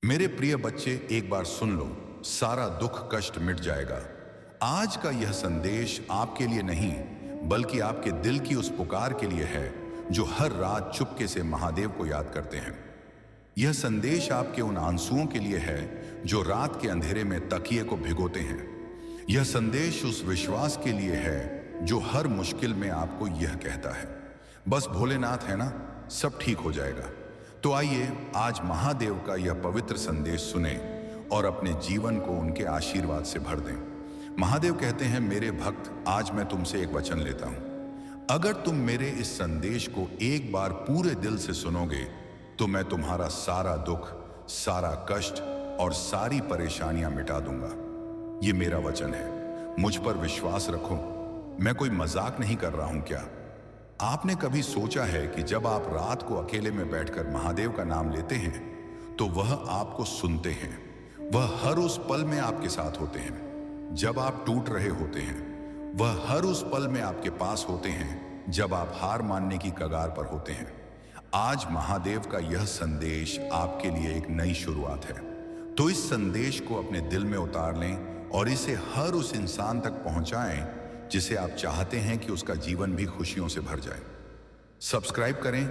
मेरे प्रिय बच्चे, एक बार सुन लो, सारा दुख कष्ट मिट जाएगा। आज का यह संदेश आपके लिए नहीं, बल्कि आपके दिल की उस पुकार के लिए है जो हर रात चुपके से महादेव को याद करते हैं। यह संदेश आपके उन आंसुओं के लिए है जो रात के अंधेरे में तकिए को भिगोते हैं। यह संदेश उस विश्वास के लिए है जो हर मुश्किल में आपको यह कहता है, बस भोलेनाथ है ना, सब ठीक हो जाएगा। तो आइए आज महादेव का यह पवित्र संदेश सुने और अपने जीवन को उनके आशीर्वाद से भर दें। महादेव कहते हैं, मेरे भक्त, आज मैं तुमसे एक वचन लेता हूं। अगर तुम मेरे इस संदेश को एक बार पूरे दिल से सुनोगे तो मैं तुम्हारा सारा दुख, सारा कष्ट और सारी परेशानियां मिटा दूंगा। ये मेरा वचन है, मुझ पर विश्वास रखो। मैं कोई मजाक नहीं कर रहा हूं क्या? आपने कभी सोचा है कि जब आप रात को अकेले में बैठकर महादेव का नाम लेते हैं तो वह आपको सुनते हैं। वह हर उस पल में आपके साथ होते हैं जब आप टूट रहे होते हैं। वह हर उस पल में आपके पास होते हैं जब आप हार मानने की कगार पर होते हैं। आज महादेव का यह संदेश आपके लिए एक नई शुरुआत है। तो इस संदेश को अपने दिल में उतार लें और इसे हर उस इंसान तक पहुंचाएं जिसे आप चाहते हैं कि उसका जीवन भी खुशियों से भर जाए। सब्सक्राइब करें,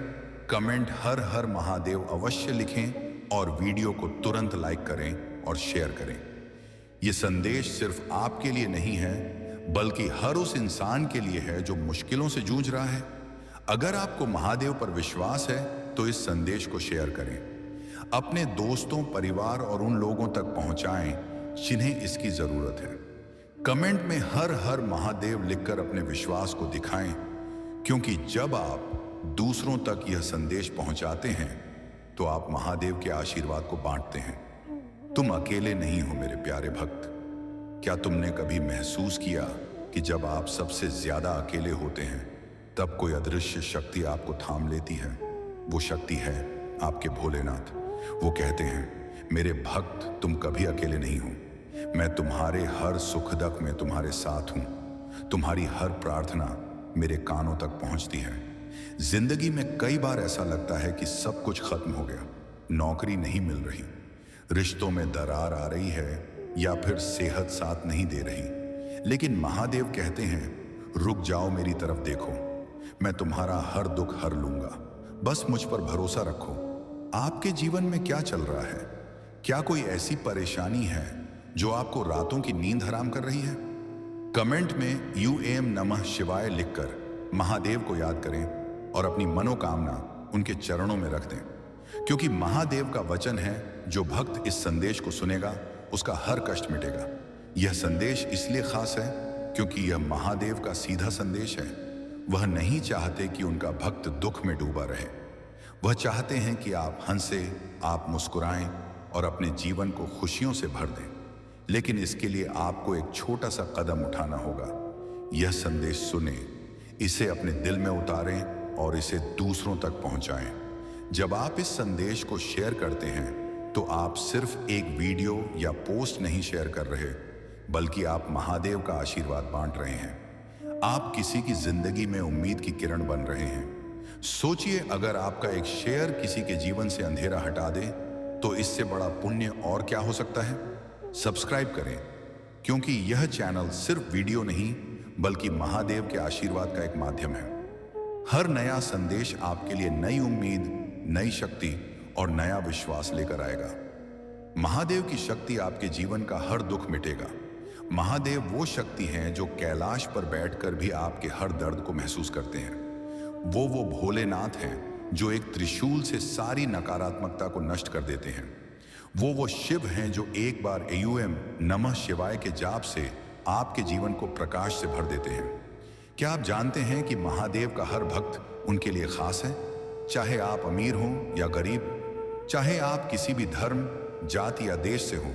कमेंट हर हर महादेव अवश्य लिखें और वीडियो को तुरंत लाइक करें और शेयर करें। यह संदेश सिर्फ आपके लिए नहीं है, बल्कि हर उस इंसान के लिए है जो मुश्किलों से जूझ रहा है। अगर आपको महादेव पर विश्वास है तो इस संदेश को शेयर करें, अपने दोस्तों, परिवार और उन लोगों तक पहुंचाएं जिन्हें इसकी जरूरत है। कमेंट में हर हर महादेव लिखकर अपने विश्वास को दिखाएं, क्योंकि जब आप दूसरों तक यह संदेश पहुंचाते हैं तो आप महादेव के आशीर्वाद को बांटते हैं। तुम अकेले नहीं हो मेरे प्यारे भक्त। क्या तुमने कभी महसूस किया कि जब आप सबसे ज्यादा अकेले होते हैं तब कोई अदृश्य शक्ति आपको थाम लेती है? वो शक्ति है आपके भोलेनाथ। वो कहते हैं, मेरे भक्त, तुम कभी अकेले नहीं हो। मैं तुम्हारे हर सुख दुख में तुम्हारे साथ हूं। तुम्हारी हर प्रार्थना मेरे कानों तक पहुंचती है। जिंदगी में कई बार ऐसा लगता है कि सब कुछ खत्म हो गया, नौकरी नहीं मिल रही, रिश्तों में दरार आ रही है या फिर सेहत साथ नहीं दे रही। लेकिन महादेव कहते हैं, रुक जाओ, मेरी तरफ देखो, मैं तुम्हारा हर दुख हर लूंगा। बस मुझ पर भरोसा रखो। आपके जीवन में क्या चल रहा है? क्या कोई ऐसी परेशानी है जो आपको रातों की नींद हराम कर रही है? कमेंट में यूएम नमः शिवाय लिखकर महादेव को याद करें और अपनी मनोकामना उनके चरणों में रख दें, क्योंकि महादेव का वचन है, जो भक्त इस संदेश को सुनेगा उसका हर कष्ट मिटेगा। यह संदेश इसलिए खास है क्योंकि यह महादेव का सीधा संदेश है। वह नहीं चाहते कि उनका भक्त दुख में डूबा रहे। वह चाहते हैं कि आप हंसे, आप मुस्कुराएं और अपने जीवन को खुशियों से भर दें। लेकिन इसके लिए आपको एक छोटा सा कदम उठाना होगा। यह संदेश सुने, इसे अपने दिल में उतारें और इसे दूसरों तक पहुंचाएं। जब आप इस संदेश को शेयर करते हैं तो आप सिर्फ एक वीडियो या पोस्ट नहीं शेयर कर रहे, बल्कि आप महादेव का आशीर्वाद बांट रहे हैं। आप किसी की जिंदगी में उम्मीद की किरण बन रहे हैं। सोचिए, अगर आपका एक शेयर किसी के जीवन से अंधेरा हटा दे तो इससे बड़ा पुण्य और क्या हो सकता है? सब्सक्राइब करें, क्योंकि यह चैनल सिर्फ वीडियो नहीं, बल्कि महादेव के आशीर्वाद का एक माध्यम है। हर नया संदेश आपके लिए नई उम्मीद, नई शक्ति और नया विश्वास लेकर आएगा। महादेव की शक्ति आपके जीवन का हर दुख मिटेगा। महादेव वो शक्ति हैं जो कैलाश पर बैठकर भी आपके हर दर्द को महसूस करते हैं। वो भोलेनाथ हैं जो एक त्रिशूल से सारी नकारात्मकता को नष्ट कर देते हैं। वो शिव हैं जो एक बार यूएम नमः शिवाय के जाप से आपके जीवन को प्रकाश से भर देते हैं। क्या आप जानते हैं कि महादेव का हर भक्त उनके लिए खास है? चाहे आप अमीर हों या गरीब, चाहे आप किसी भी धर्म, जाति या देश से हों,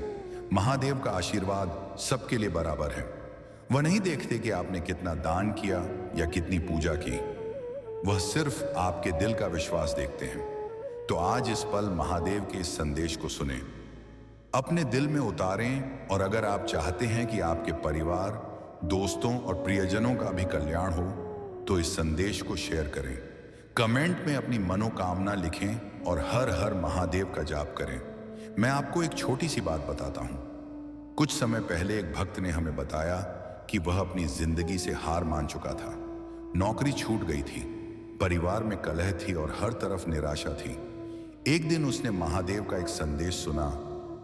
महादेव का आशीर्वाद सबके लिए बराबर है। वह नहीं देखते कि आपने कितना दान किया या कितनी पूजा की, वह सिर्फ आपके दिल का विश्वास देखते हैं। तो आज इस पल महादेव के इस संदेश को सुने, अपने दिल में उतारें और अगर आप चाहते हैं कि आपके परिवार, दोस्तों और प्रियजनों का भी कल्याण हो तो इस संदेश को शेयर करें। कमेंट में अपनी मनोकामना लिखें और हर हर महादेव का जाप करें। मैं आपको एक छोटी सी बात बताता हूं। कुछ समय पहले एक भक्त ने हमें बताया कि वह अपनी जिंदगी से हार मान चुका था। नौकरी छूट गई थी, परिवार में कलह थी और हर तरफ निराशा थी। एक दिन उसने महादेव का एक संदेश सुना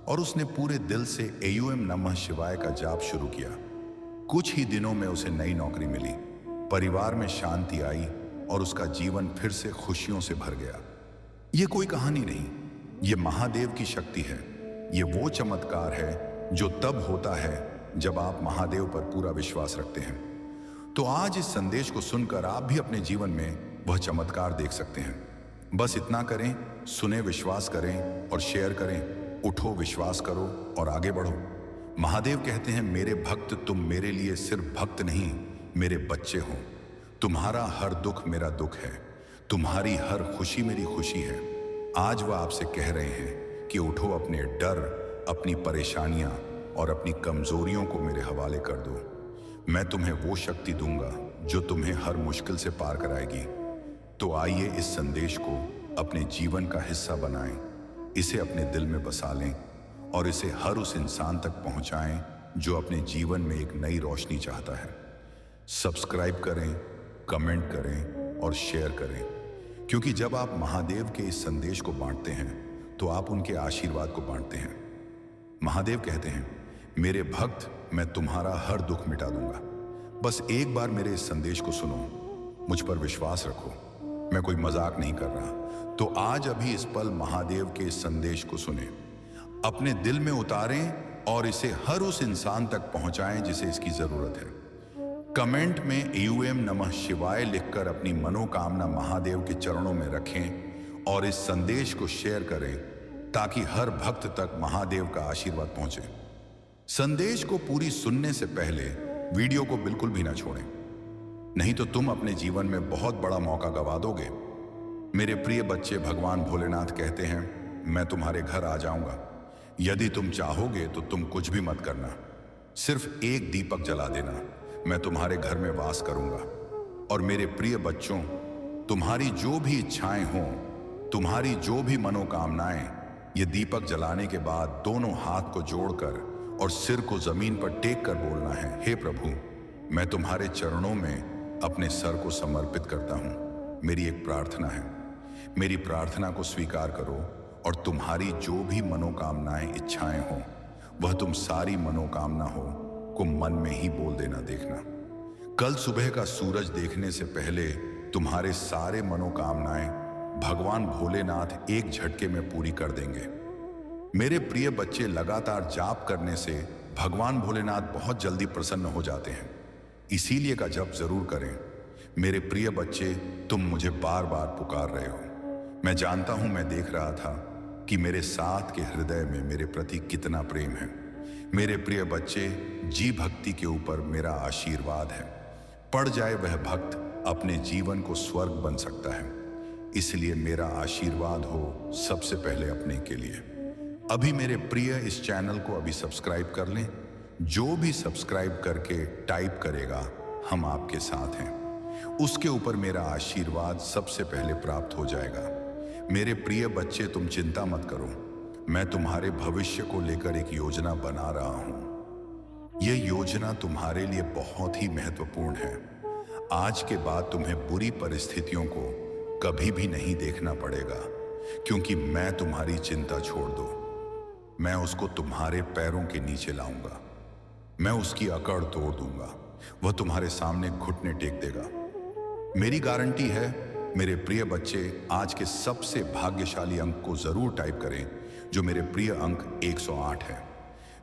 और उसने पूरे दिल से एयूएम नमः शिवाय का जाप शुरू किया। कुछ ही दिनों में उसे नई नौकरी मिली, परिवार में शांति आई और उसका जीवन फिर से खुशियों से भर गया। ये कोई कहानी नहीं, ये महादेव की शक्ति है। ये वो चमत्कार है जो तब होता है जब आप महादेव पर पूरा विश्वास रखते हैं। तो आज इस संदेश को सुनकर आप भी अपने जीवन में वह चमत्कार देख सकते हैं। बस इतना करें, सुने, विश्वास करें और शेयर करें। उठो, विश्वास करो और आगे बढ़ो। महादेव कहते हैं, मेरे भक्त, तुम मेरे लिए सिर्फ भक्त नहीं, मेरे बच्चे हो। तुम्हारा हर दुख मेरा दुख है, तुम्हारी हर खुशी मेरी खुशी है। आज वह आपसे कह रहे हैं कि उठो, अपने डर, अपनी परेशानियां और अपनी कमजोरियों को मेरे हवाले कर दो। मैं तुम्हें वो शक्ति दूंगा जो तुम्हें हर मुश्किल से पार कराएगी। तो आइए इस संदेश को अपने जीवन का हिस्सा बनाएं, इसे अपने दिल में बसा लें और इसे हर उस इंसान तक पहुंचाएं जो अपने जीवन में एक नई रोशनी चाहता है। सब्सक्राइब करें, कमेंट करें और शेयर करें, क्योंकि जब आप महादेव के इस संदेश को बांटते हैं तो आप उनके आशीर्वाद को बांटते हैं। महादेव कहते हैं, मेरे भक्त, मैं तुम्हारा हर दुख मिटा दूंगा। बस एक बार मेरे इस संदेश को सुनो, मुझ पर विश्वास रखो। मैं कोई मजाक नहीं कर रहा। तो आज अभी इस पल महादेव के इस संदेश को सुने, अपने दिल में उतारें और इसे हर उस इंसान तक पहुंचाएं जिसे इसकी जरूरत है। कमेंट में एयूएम नमः शिवाय लिखकर अपनी मनोकामना महादेव के चरणों में रखें और इस संदेश को शेयर करें ताकि हर भक्त तक महादेव का आशीर्वाद पहुंचे। संदेश को पूरी सुनने से पहले वीडियो को बिल्कुल भी ना छोड़ें, नहीं तो तुम अपने जीवन में बहुत बड़ा मौका गवा दोगे। मेरे प्रिय बच्चे, भगवान भोलेनाथ कहते हैं, मैं तुम्हारे घर आ जाऊंगा। यदि तुम चाहोगे तो तुम कुछ भी मत करना, सिर्फ एक दीपक जला देना, मैं तुम्हारे घर में वास करूंगा। और मेरे प्रिय बच्चों, तुम्हारी जो भी इच्छाएं हों, तुम्हारी जो भी मनोकामनाएं, ये दीपक जलाने के बाद दोनों हाथ को जोड़कर और सिर को जमीन पर टेक कर बोलना है, हे प्रभु, मैं तुम्हारे चरणों में अपने सर को समर्पित करता हूं। मेरी एक प्रार्थना है, मेरी प्रार्थना को स्वीकार करो और तुम्हारी जो भी मनोकामनाएं, इच्छाएं हो, वह तुम सारी मनोकामना हो को मन में ही बोल देना। देखना, कल सुबह का सूरज देखने से पहले तुम्हारे सारे मनोकामनाएं भगवान भोलेनाथ एक झटके में पूरी कर देंगे। मेरे प्रिय बच्चे, लगातार जाप करने से भगवान भोलेनाथ बहुत जल्दी प्रसन्न हो जाते हैं, इसीलिए का जप जरूर करें। मेरे प्रिय बच्चे, तुम मुझे बार बार पुकार रहे हो। मैं जानता हूं, मैं देख रहा था कि मेरे साथ के हृदय में मेरे प्रति कितना प्रेम है। मेरे प्रिय बच्चे, जी भक्ति के ऊपर मेरा आशीर्वाद है। पड़ जाए वह भक्त, अपने जीवन को स्वर्ग बन सकता है। इसलिए मेरा आशीर्वाद हो सबसे पहले अपने के लिए। अभी मेरे प्रिय, इस चैनल को अभी सब्सक्राइब कर लें। जो भी सब्सक्राइब करके टाइप करेगा, हम आपके साथ हैं, उसके ऊपर मेरा आशीर्वाद सबसे पहले प्राप्त हो जाएगा। मेरे प्रिय बच्चे, तुम चिंता मत करो, मैं तुम्हारे भविष्य को लेकर एक योजना बना रहा हूं। यह योजना तुम्हारे लिए बहुत ही महत्वपूर्ण है। आज के बाद तुम्हें बुरी परिस्थितियों को कभी भी नहीं देखना पड़ेगा, क्योंकि मैं तुम्हारी चिंता छोड़ दूं, मैं उसको तुम्हारे पैरों के नीचे लाऊंगा। मैं उसकी अकड़ तोड़ दूंगा, वह तुम्हारे सामने घुटने टेक देगा। मेरी गारंटी है। मेरे प्रिय बच्चे, आज के सबसे भाग्यशाली अंक को जरूर टाइप करें, जो मेरे प्रिय अंक 108 है।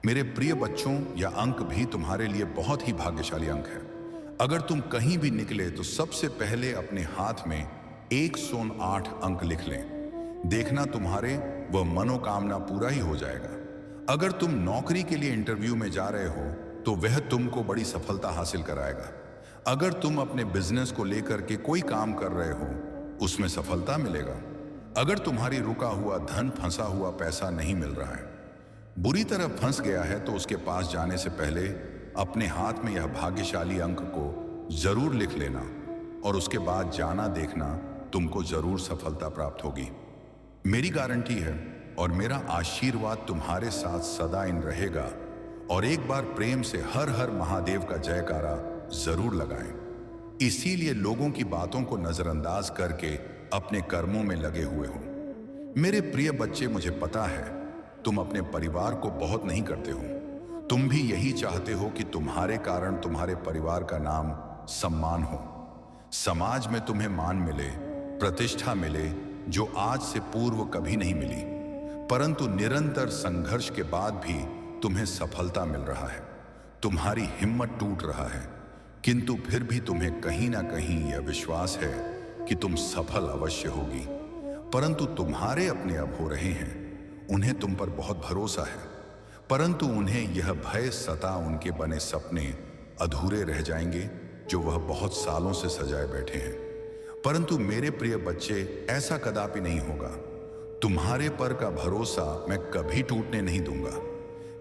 मेरे प्रिय बच्चों, यह अंक भी तुम्हारे लिए बहुत ही भाग्यशाली अंक है। अगर तुम कहीं भी निकले तो सबसे पहले अपने हाथ में 108 अंक लिख लें। देखना, तुम्हारे वह मनोकामना पूरा ही हो जाएगा। अगर तुम नौकरी के लिए इंटरव्यू में जा रहे हो तो वह तुमको बड़ी सफलता हासिल कराएगा। अगर तुम अपने बिजनेस को लेकर के कोई काम कर रहे हो, उसमें सफलता मिलेगा। अगर तुम्हारी रुका हुआ धन, फंसा हुआ पैसा नहीं मिल रहा है, बुरी तरह फंस गया है, तो उसके पास जाने से पहले अपने हाथ में यह भाग्यशाली अंक को जरूर लिख लेना और उसके बाद जाना। देखना, तुमको जरूर सफलता प्राप्त होगी। मेरी गारंटी है। और मेरा आशीर्वाद तुम्हारे साथ सदा इन रहेगा। और एक बार प्रेम से हर हर महादेव का जयकारा जरूर लगाएं। इसीलिए लोगों की बातों को नजरअंदाज करके अपने कर्मों में लगे हुए हो। मेरे प्रिय बच्चे, मुझे पता है तुम अपने परिवार को बहुत नहीं करते हो। तुम भी यही चाहते हो कि तुम्हारे कारण तुम्हारे परिवार का नाम सम्मान हो, समाज में तुम्हें मान मिले, प्रतिष्ठा मिले, जो आज से पूर्व कभी नहीं मिली। परंतु निरंतर संघर्ष के बाद भी तुम्हें सफलता मिल रहा है, तुम्हारी हिम्मत टूट रहा है, किंतु फिर भी तुम्हें कहीं ना कहीं यह विश्वास है कि तुम सफल अवश्य होगी। परंतु तुम्हारे अपने अब हो रहे हैं, उन्हें तुम पर बहुत भरोसा है, परंतु उन्हें यह भय सता उनके बने सपने अधूरे रह जाएंगे जो वह बहुत सालों से सजाए बैठे हैं। परंतु मेरे प्रिय बच्चे, ऐसा कदापि नहीं होगा। तुम्हारे पर का भरोसा मैं कभी टूटने नहीं दूंगा।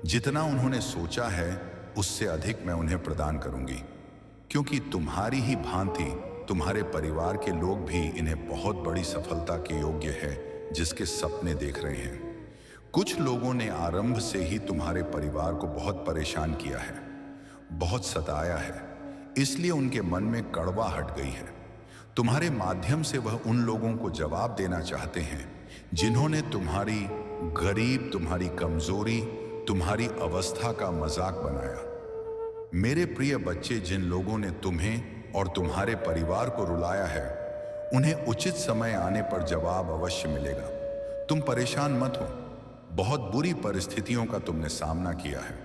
जितना उन्होंने सोचा है उससे अधिक मैं उन्हें प्रदान करूंगी, क्योंकि तुम्हारी ही भांति तुम्हारे परिवार के लोग भी इन्हें बहुत बड़ी सफलता के योग्य है जिसके सपने देख रहे हैं। कुछ लोगों ने आरंभ से ही तुम्हारे परिवार को बहुत परेशान किया है, बहुत सताया है, इसलिए उनके मन में कड़वाहट गई है। तुम्हारे माध्यम से वह उन लोगों को जवाब देना चाहते हैं जिन्होंने तुम्हारी गरीब, तुम्हारी कमजोरी, तुम्हारी अवस्था का मजाक बनाया। मेरे प्रिय बच्चे, जिन लोगों ने तुम्हें और तुम्हारे परिवार को रुलाया है, उन्हें उचित समय आने पर जवाब अवश्य मिलेगा। तुम परेशान मत हो। बहुत बुरी परिस्थितियों का तुमने सामना किया है।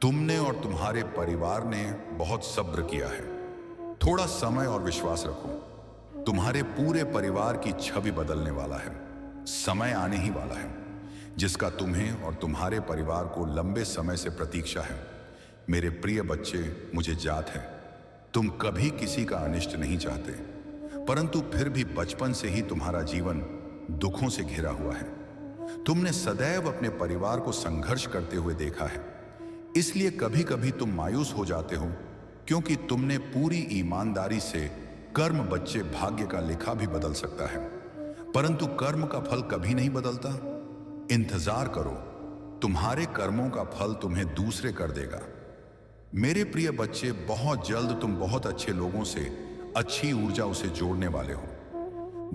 तुमने और तुम्हारे परिवार ने बहुत सब्र किया है। थोड़ा समय और विश्वास रखो। तुम्हारे पूरे परिवार की छवि बदलने वाला है। समय आने ही वाला है जिसका तुम्हें और तुम्हारे परिवार को लंबे समय से प्रतीक्षा है। मेरे प्रिय बच्चे, मुझे जात है तुम कभी किसी का अनिष्ट नहीं चाहते, परंतु फिर भी बचपन से ही तुम्हारा जीवन दुखों से घिरा हुआ है। तुमने सदैव अपने परिवार को संघर्ष करते हुए देखा है, इसलिए कभी कभी तुम मायूस हो जाते हो, क्योंकि तुमने पूरी ईमानदारी से कर्म बच्चे भाग्य का लिखा भी बदल सकता है, परंतु कर्म का फल कभी नहीं बदलता। इंतजार करो, तुम्हारे कर्मों का फल तुम्हें दूसरे कर देगा। मेरे प्रिय बच्चे, बहुत जल्द तुम बहुत अच्छे लोगों से अच्छी ऊर्जा उसे जोड़ने वाले हो।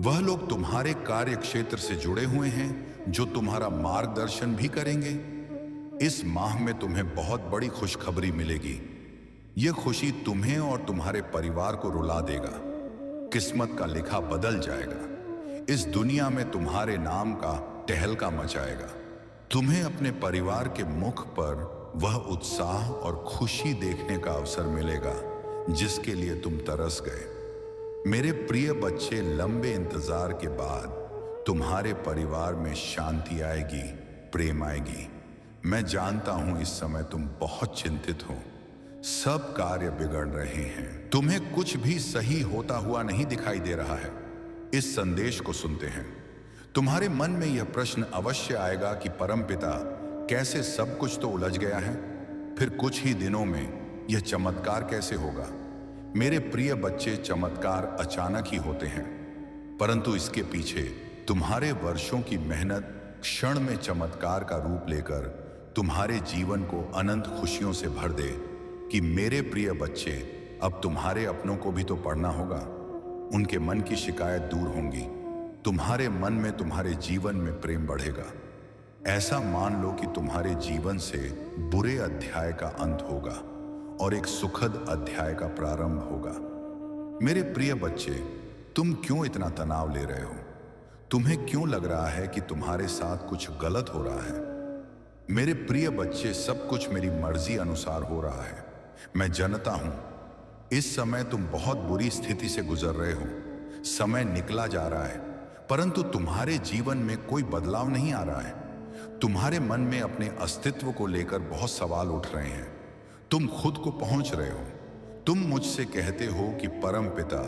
वह लोग तुम्हारे कार्य क्षेत्र से जुड़े हुए हैं जो तुम्हारा मार्गदर्शन भी करेंगे। इस माह में तुम्हें बहुत बड़ी खुशखबरी मिलेगी। यह खुशी तुम्हें और तुम्हारे परिवार को रुला देगा। किस्मत का लिखा बदल जाएगा। इस दुनिया में तुम्हारे नाम का टहलका मचाएगा। तुम्हें अपने परिवार के मुख पर वह उत्साह और खुशी देखने का अवसर मिलेगा जिसके लिए तुम तरस गए। मेरे प्रिय बच्चे, लंबे इंतजार के बाद तुम्हारे परिवार में शांति आएगी, प्रेम आएगी। मैं जानता हूं इस समय तुम बहुत चिंतित हो, सब कार्य बिगड़ रहे हैं, तुम्हें कुछ भी सही होता हुआ नहीं दिखाई दे रहा है। इस संदेश को सुनते हैं तुम्हारे मन में यह प्रश्न अवश्य आएगा कि परमपिता, कैसे सब कुछ तो उलझ गया है, फिर कुछ ही दिनों में यह चमत्कार कैसे होगा। मेरे प्रिय बच्चे, चमत्कार अचानक ही होते हैं, परंतु इसके पीछे तुम्हारे वर्षों की मेहनत क्षण में चमत्कार का रूप लेकर तुम्हारे जीवन को अनंत खुशियों से भर दे। कि मेरे प्रिय बच्चे, अब तुम्हारे अपनों को भी तो पढ़ना होगा। उनके मन की शिकायत दूर होंगी। तुम्हारे मन में, तुम्हारे जीवन में प्रेम बढ़ेगा। ऐसा मान लो कि तुम्हारे जीवन से बुरे अध्याय का अंत होगा और एक सुखद अध्याय का प्रारंभ होगा। मेरे प्रिय बच्चे, तुम क्यों इतना तनाव ले रहे हो? तुम्हें क्यों लग रहा है कि तुम्हारे साथ कुछ गलत हो रहा है? मेरे प्रिय बच्चे, सब कुछ मेरी मर्जी अनुसार हो रहा है। मैं जानता हूं इस समय तुम बहुत बुरी स्थिति से गुजर रहे हो। समय निकला जा रहा है, परंतु तुम्हारे जीवन में कोई बदलाव नहीं आ रहा है। तुम्हारे मन में अपने अस्तित्व को लेकर बहुत सवाल उठ रहे हैं। तुम खुद को पहुंच रहे हो। तुम मुझसे कहते हो कि परम पिता,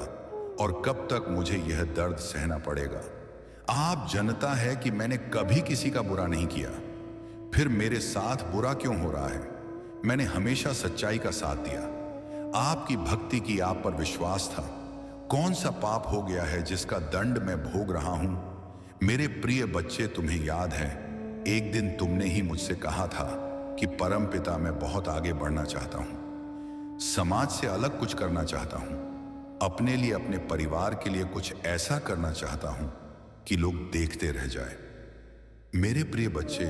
और कब तक मुझे यह दर्द सहना पड़ेगा? आप जानता है कि मैंने कभी किसी का बुरा नहीं किया, फिर मेरे साथ बुरा क्यों हो रहा है? मैंने हमेशा सच्चाई का साथ दिया। आपकी भक्ति की, आप पर विश्वास था। कौन सा पाप हो गया है जिसका दंड मैं भोग रहा हूं? मेरे प्रिय बच्चे, तुम्हें याद है एक दिन तुमने ही मुझसे कहा था कि परम पिता मैं बहुत आगे बढ़ना चाहता हूं, समाज से अलग कुछ करना चाहता हूं, अपने लिए अपने परिवार के लिए कुछ ऐसा करना चाहता हूं कि लोग देखते रह जाए। मेरे प्रिय बच्चे,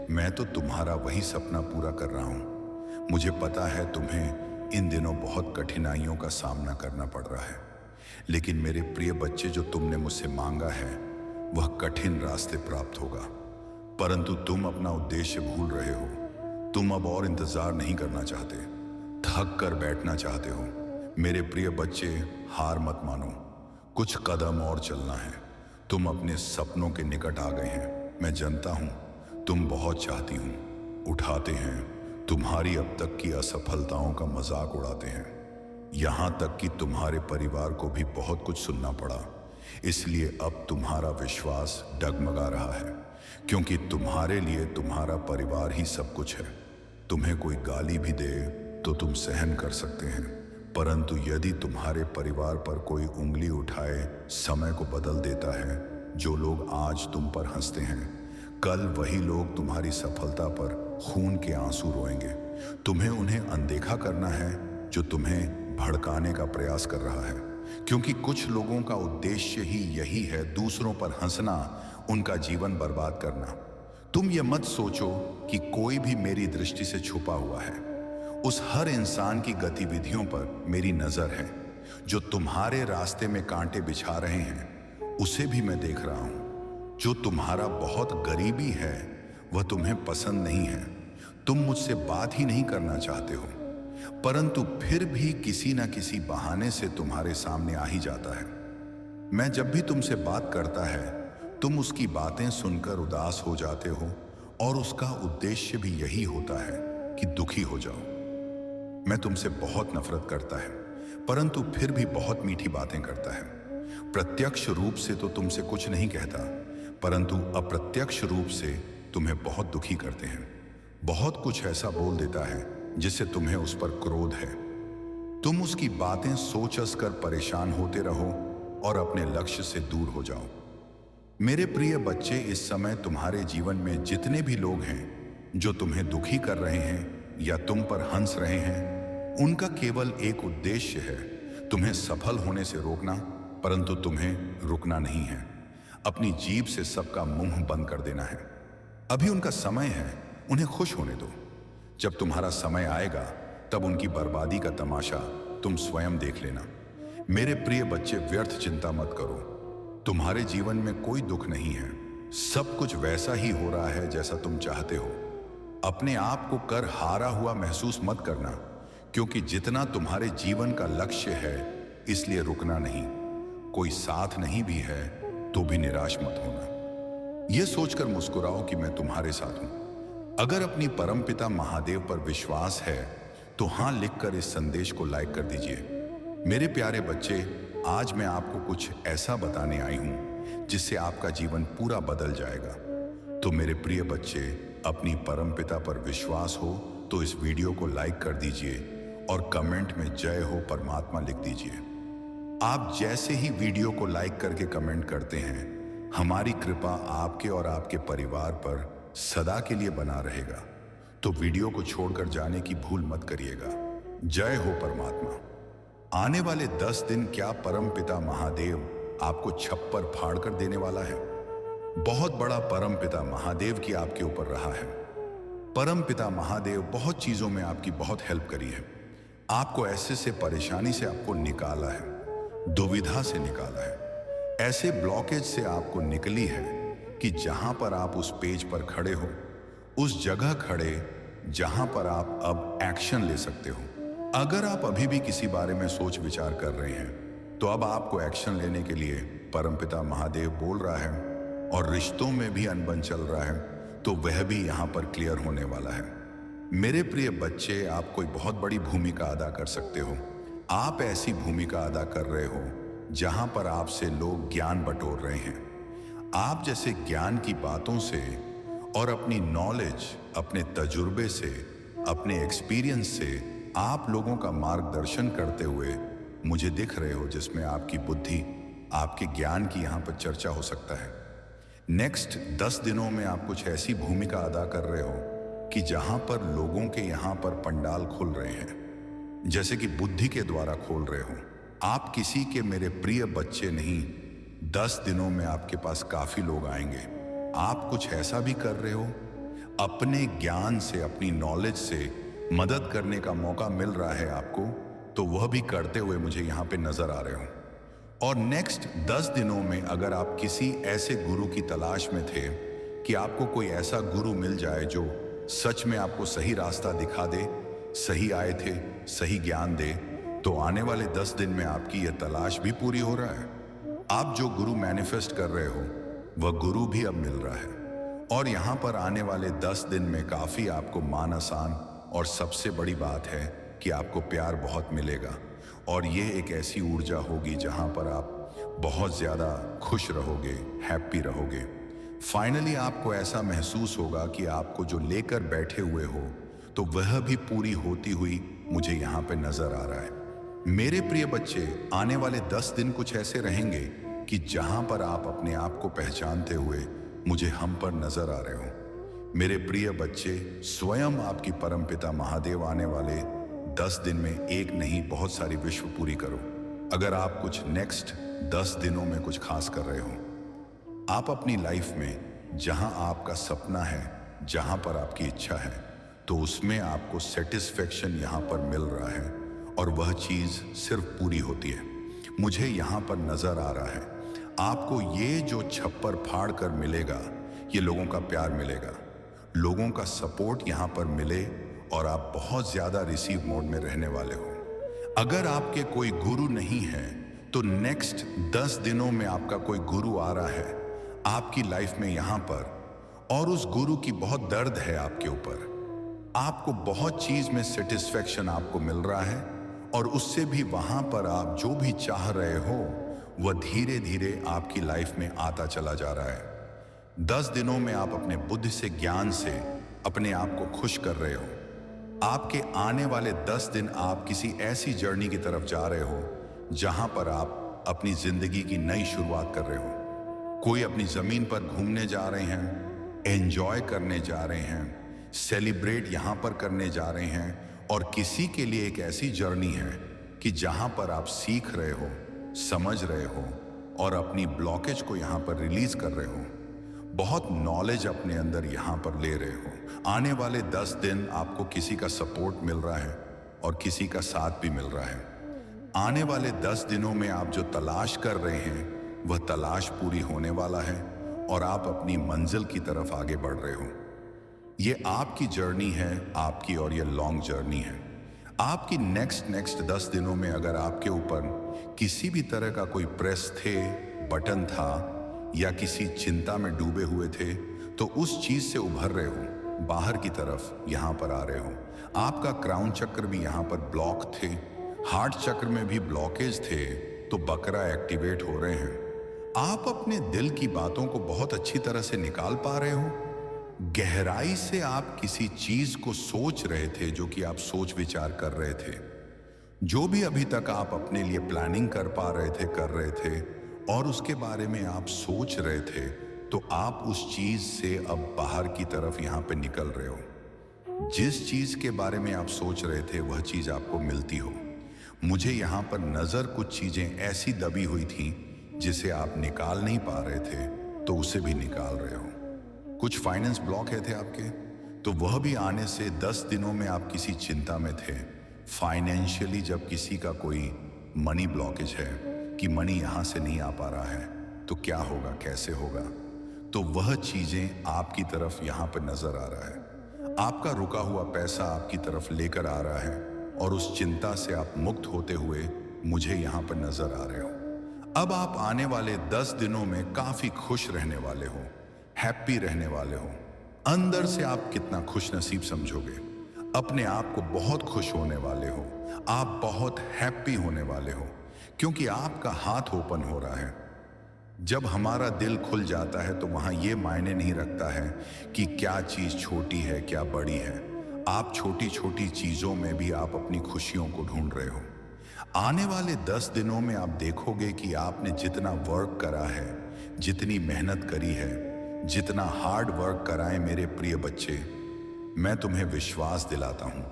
मैं तो तुम्हारा वही सपना पूरा कर रहा हूं। मुझे पता है तुम्हें इन दिनों बहुत कठिनाइयों का सामना करना पड़ रहा है, लेकिन मेरे प्रिय बच्चे, जो तुमने मुझसे मांगा है वह कठिन रास्ते प्राप्त होगा। परंतु तुम अपना उद्देश्य भूल रहे हो। तुम अब और इंतजार नहीं करना चाहते, थक कर बैठना चाहते हो। मेरे प्रिय बच्चे, हार मत मानो, कुछ कदम और चलना है। तुम अपने सपनों के निकट आ गए हैं। मैं जानता हूं तुम बहुत चाहती हूं, उठाते हैं, तुम्हारी अब तक की असफलताओं का मजाक उड़ाते हैं। यहां तक कि तुम्हारे परिवार को भी बहुत कुछ सुनना पड़ा। इसलिए अब तुम्हारा विश्वास डगमगा रहा है, क्योंकि तुम्हारे लिए तुम्हारा परिवार ही सब कुछ है। तुम्हें कोई गाली भी दे तो तुम सहन कर सकते हैं, परंतु यदि तुम्हारे परिवार पर कोई उंगली उठाए, समय को बदल देता है। जो लोग आज तुम पर हंसते हैं, कल वही लोग तुम्हारी सफलता पर खून के आंसू रोएंगे। तुम्हें उन्हें अनदेखा करना है जो तुम्हें भड़काने का प्रयास कर रहा है, क्योंकि कुछ लोगों का उद्देश्य ही यही है, दूसरों पर हंसना, उनका जीवन बर्बाद करना। तुम ये मत सोचो कि कोई भी मेरी दृष्टि से छुपा हुआ है। उस हर इंसान की गतिविधियों पर मेरी नजर है। जो तुम्हारे रास्ते में कांटे बिछा रहे हैं उसे भी मैं देख रहा हूं। जो तुम्हारा बहुत गरीबी है वह तुम्हें पसंद नहीं है। तुम मुझसे बात ही नहीं करना चाहते हो, परंतु फिर भी किसी ना किसी बहाने से तुम्हारे सामने आ ही जाता है। मैं जब भी तुमसे बात करता है, तुम उसकी बातें सुनकर उदास हो जाते हो, और उसका उद्देश्य भी यही होता है कि दुखी हो जाओ। मैं तुमसे बहुत नफरत करता है, परंतु फिर भी बहुत मीठी बातें करता है। प्रत्यक्ष रूप से तो तुमसे कुछ नहीं कहता, परंतु अप्रत्यक्ष रूप से तुम्हें बहुत दुखी करते हैं। बहुत कुछ ऐसा बोल देता है जिससे तुम्हें उस पर क्रोध है। तुम उसकी बातें सोच कर परेशान होते रहो और अपने लक्ष्य से दूर हो जाओ। मेरे प्रिय बच्चे, इस समय तुम्हारे जीवन में जितने भी लोग हैं जो तुम्हें दुखी कर रहे हैं या तुम पर हंस रहे हैं, उनका केवल एक उद्देश्य है, तुम्हें सफल होने से रोकना, परंतु तुम्हें रुकना नहीं है। अपनी जीभ से सबका मुंह बंद कर देना है। अभी उनका समय है, उन्हें खुश होने दो। जब तुम्हारा समय आएगा तब उनकी बर्बादी का तमाशा तुम स्वयं देख लेना। मेरे प्रिय बच्चे, व्यर्थ चिंता मत करो। तुम्हारे जीवन में कोई दुख नहीं है। सब कुछ वैसा ही हो रहा है जैसा तुम चाहते हो। अपने आप को कर हारा हुआ महसूस मत करना, क्योंकि जितना तुम्हारे जीवन का लक्ष्य है, इसलिए रुकना नहीं। कोई साथ नहीं भी है तो भी निराश मत होना। यह सोचकर मुस्कुराओ कि मैं तुम्हारे साथ हूं। अगर अपनी परमपिता महादेव पर विश्वास है तो हां लिखकर इस संदेश को लाइक कर दीजिए। मेरे प्यारे बच्चे, आज मैं आपको कुछ ऐसा बताने आई हूं जिससे आपका जीवन पूरा बदल जाएगा। तो मेरे प्रिय बच्चे, अपनी परमपिता पर विश्वास हो तो इस वीडियो को लाइक कर दीजिए और कमेंट में जय हो परमात्मा लिख दीजिए। आप जैसे ही वीडियो को लाइक करके कमेंट करते हैं, हमारी कृपा आपके और आपके परिवार पर सदा के लिए बना रहेगा। तो वीडियो को छोड़कर जाने की भूल मत करिएगा। जय हो परमात्मा। आने वाले 10 दिन क्या परमपिता महादेव आपको छप्पर फाड़ कर देने वाला है। बहुत बड़ा परमपिता महादेव की आपके ऊपर रहा है। परमपिता महादेव बहुत चीजों में आपकी बहुत हेल्प करी है। आपको ऐसे से परेशानी से आपको निकाला है, दुविधा से निकाला है, ऐसे ब्लॉकेज से आपको निकली है कि जहां पर आप उस पेज पर खड़े हो, उस जगह खड़े जहां पर आप अब एक्शन ले सकते हो। अगर आप अभी भी किसी बारे में सोच विचार कर रहे हैं, तो अब आपको एक्शन लेने के लिए परमपिता महादेव बोल रहा है, और रिश्तों में भी अनबन चल रहा है तो वह भी यहां पर क्लियर होने वाला है। मेरे प्रिय बच्चे, आप कोई बहुत बड़ी भूमिका अदा कर सकते हो। आप ऐसी भूमिका अदा कर रहे हो जहां पर आपसे लोग ज्ञान बटोर रहे हैं। आप जैसे ज्ञान की बातों से और अपनी नॉलेज, अपने तजुर्बे से, अपने एक्सपीरियंस से आप लोगों का मार्गदर्शन करते हुए मुझे दिख रहे हो, जिसमें आपकी बुद्धि, आपके ज्ञान की यहाँ पर चर्चा हो सकता है। नेक्स्ट 10 दिनों में आप कुछ ऐसी भूमिका अदा कर रहे हो कि जहां पर लोगों के यहां पर पंडाल खुल रहे हैं, जैसे कि बुद्धि के द्वारा खोल रहे हो। आप किसी के मेरे प्रिय बच्चे नहीं, 10 दिनों में आपके पास काफी लोग आएंगे। आप कुछ ऐसा भी कर रहे हो, अपने ज्ञान से, अपनी नॉलेज से मदद करने का मौका मिल रहा है आपको, तो वह भी करते हुए मुझे यहाँ पे नजर आ रहे हो। और नेक्स्ट 10 दिनों में अगर आप किसी ऐसे गुरु की तलाश में थे कि आपको कोई ऐसा गुरु मिल जाए जो सच में आपको सही रास्ता दिखा दे, सही आए थे, सही ज्ञान दे, तो आने वाले 10 दिन में आपकी यह तलाश भी पूरी हो रहा है। आप जो गुरु मैनिफेस्ट कर रहे हो वह गुरु भी अब मिल रहा है। और यहाँ पर आने वाले 10 दिन में काफी आपको मान आसान, और सबसे बड़ी बात है कि आपको प्यार बहुत मिलेगा। और ये एक ऐसी ऊर्जा होगी जहाँ पर आप बहुत ज़्यादा खुश रहोगे, हैप्पी रहोगे। फाइनली आपको ऐसा महसूस होगा कि आपको जो लेकर बैठे हुए हो तो वह भी पूरी होती हुई मुझे यहाँ पे नजर आ रहा है। मेरे प्रिय बच्चे, आने वाले 10 दिन कुछ ऐसे रहेंगे कि जहां पर आप अपने आप को पहचानते हुए मुझे हम पर नजर आ रहे हो। मेरे प्रिय बच्चे, स्वयं आपकी परमपिता महादेव आने वाले 10 दिन में एक नहीं, बहुत सारी विश्व पूरी करो। अगर आप कुछ नेक्स्ट 10 दिनों में कुछ खास कर रहे हो, आप अपनी लाइफ में जहां आपका सपना है, जहां पर आपकी इच्छा है, तो उसमें आपको सेटिस्फेक्शन यहां पर मिल रहा है और वह चीज सिर्फ पूरी होती है। मुझे यहां पर नजर आ रहा है आपको ये जो छप्पर फाड़ कर मिलेगा, ये लोगों का प्यार मिलेगा, लोगों का सपोर्ट यहां पर मिले, और आप बहुत ज्यादा रिसीव मोड में रहने वाले हो। अगर आपके कोई गुरु नहीं है तो नेक्स्ट 10 दिनों में आपका कोई गुरु आ रहा है आपकी लाइफ में यहां पर, और उस गुरु की बहुत दर्द है आपके ऊपर। आपको बहुत चीज में सेटिस्फेक्शन आपको मिल रहा है, और उससे भी वहां पर आप जो भी चाह रहे हो वह धीरे धीरे आपकी लाइफ में आता चला जा रहा है। 10 दिनों में आप अपने बुद्धि से, ज्ञान से अपने आप को खुश कर रहे हो। आपके आने वाले 10 दिन आप किसी ऐसी जर्नी की तरफ जा रहे हो जहां पर आप अपनी जिंदगी की नई शुरुआत कर रहे हो। कोई अपनी जमीन पर घूमने जा रहे हैं, एंजॉय करने जा रहे हैं, सेलिब्रेट यहां पर करने जा रहे हैं, और किसी के लिए एक ऐसी जर्नी है कि जहां पर आप सीख रहे हो, समझ रहे हो, और अपनी ब्लॉकेज को यहां पर रिलीज कर रहे हो। बहुत नॉलेज अपने अंदर यहां पर ले रहे हो। आने वाले 10 दिन आपको किसी का सपोर्ट मिल रहा है और किसी का साथ भी मिल रहा है। आने वाले 10 दिनों में आप जो तलाश कर रहे हैं वह तलाश पूरी होने वाला है, और आप अपनी मंजिल की तरफ आगे बढ़ रहे हो। ये आपकी जर्नी है, आपकी, और ये लॉन्ग जर्नी है आपकी। नेक्स्ट 10 दिनों में अगर आपके ऊपर किसी भी तरह का कोई प्रेस थे, बटन था, या किसी चिंता में डूबे हुए थे, तो उस चीज से उभर रहे हो, बाहर की तरफ यहां पर आ रहे हो। आपका क्राउन चक्र भी यहां पर ब्लॉक थे, हार्ट चक्र में भी ब्लॉकेज थे, तो बकरा एक्टिवेट हो रहे हैं। आप अपने दिल की बातों को बहुत अच्छी तरह से निकाल पा रहे हो। गहराई से आप किसी चीज को सोच रहे थे जो कि आप सोच विचार कर रहे थे। जो भी अभी तक आप अपने लिए प्लानिंग कर पा रहे थे, कर रहे थे, और उसके बारे में आप सोच रहे थे, तो आप उस चीज से अब बाहर की तरफ यहां पे निकल रहे हो। जिस चीज के बारे में आप सोच रहे थे वह चीज आपको मिलती हो। मुझे यहां पर नजर कुछ चीजें ऐसी दबी हुई थी जिसे आप निकाल नहीं पा रहे थे, तो उसे भी निकाल रहे हो। कुछ फाइनेंस ब्लॉक है थे आपके, तो वह भी आने से 10 दिनों में आप किसी चिंता में थे। फाइनेंशियली जब किसी का कोई मनी ब्लॉकेज है कि मनी यहां से नहीं आ पा रहा है, तो क्या होगा, कैसे होगा, तो वह चीजें आपकी तरफ यहां पर नजर आ रहा है। आपका रुका हुआ पैसा आपकी तरफ लेकर आ रहा है, और उस चिंता से आप मुक्त होते हुए मुझे यहां पर नजर आ रहे हो। अब आप आने वाले 10 दिनों में काफी खुश रहने वाले हो, हैप्पी रहने वाले हो। अंदर से आप कितना खुश नसीब समझोगे, अपने आप को बहुत खुश होने वाले हो, आप बहुत हैप्पी होने वाले हो, क्योंकि आपका हाथ ओपन हो रहा है। जब हमारा दिल खुल जाता है तो वहां यह मायने नहीं रखता है कि क्या चीज छोटी है, क्या बड़ी है। आप छोटी छोटी चीजों में भी आप अपनी खुशियों को ढूंढ रहे हो। आने वाले 10 दिनों में आप देखोगे कि आपने जितना वर्क करा है, जितनी मेहनत करी है, जितना हार्ड वर्क कराएं मेरे प्रिय बच्चे। मैं तुम्हें विश्वास दिलाता हूं,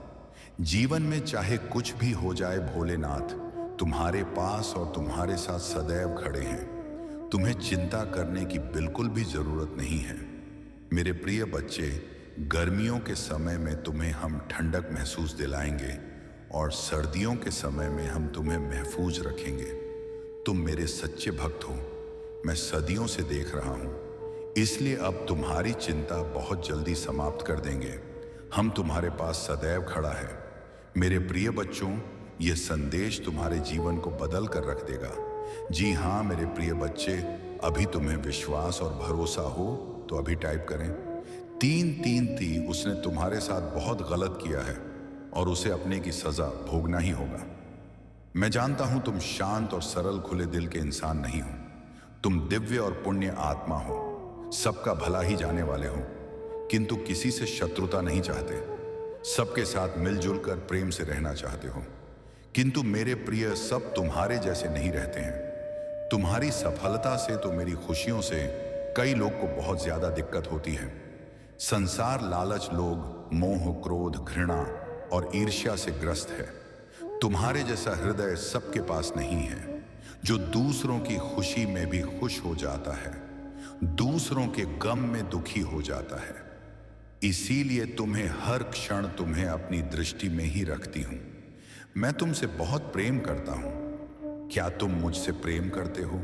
जीवन में चाहे कुछ भी हो जाए, भोलेनाथ तुम्हारे पास और तुम्हारे साथ सदैव खड़े हैं। तुम्हें चिंता करने की बिल्कुल भी जरूरत नहीं है। मेरे प्रिय बच्चे, गर्मियों के समय में तुम्हें हम ठंडक महसूस दिलाएंगे और सर्दियों के समय में हम तुम्हें महफूज रखेंगे। तुम मेरे सच्चे भक्त हो, मैं सदियों से देख रहा हूं, इसलिए अब तुम्हारी चिंता बहुत जल्दी समाप्त कर देंगे। हम तुम्हारे पास सदैव खड़ा है। मेरे प्रिय बच्चों, यह संदेश तुम्हारे जीवन को बदल कर रख देगा। जी हाँ मेरे प्रिय बच्चे, अभी तुम्हें विश्वास और भरोसा हो तो अभी टाइप करें 333। उसने तुम्हारे साथ बहुत गलत किया है और उसे अपने की सजा भोगना ही होगा। मैं जानता हूं तुम शांत और सरल खुले दिल के इंसान नहीं हो। तुम दिव्य और पुण्य आत्मा हो, सबका भला ही जाने वाले हो, किंतु किसी से शत्रुता नहीं चाहते। सबके साथ मिलजुल कर प्रेम से रहना चाहते हो। किंतु मेरे प्रिय, सब तुम्हारे जैसे नहीं रहते हैं। तुम्हारी सफलता से तो मेरी खुशियों से कई लोग को बहुत ज्यादा दिक्कत होती है। संसार लालच लोग मोह, क्रोध, घृणा और ईर्ष्या से ग्रस्त है। तुम्हारे जैसा हृदय सबके पास नहीं है, जो दूसरों की खुशी में भी खुश हो जाता है, दूसरों के गम में दुखी हो जाता है। इसीलिए तुम्हें हर क्षण तुम्हें अपनी दृष्टि में ही रखती हूं। मैं तुमसे बहुत प्रेम करता हूं। क्या तुम मुझसे प्रेम करते हो?